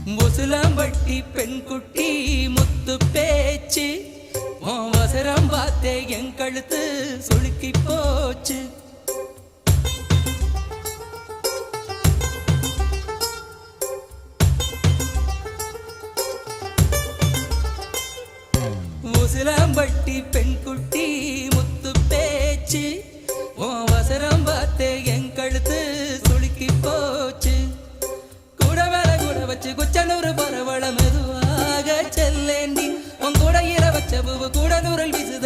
முசுலம்பட்டி பெண்குட்டி முத்து பேச்சு அவசரம் பார்த்தே என் கழுத்து சுளுக்கி போச்சு. முசுலம்பட்டி பெண்குட்டி முத்து பேச்சு அவசரம் பார்த்தே என் கழுத்து சுளுக்கி போச்சு. கூட மேல கூட வச்சு குச்சனூறு பரவள மெதுவாக செல்லேண்டி உன் கூட இர வச்ச பூவு கூட நூறல் விசு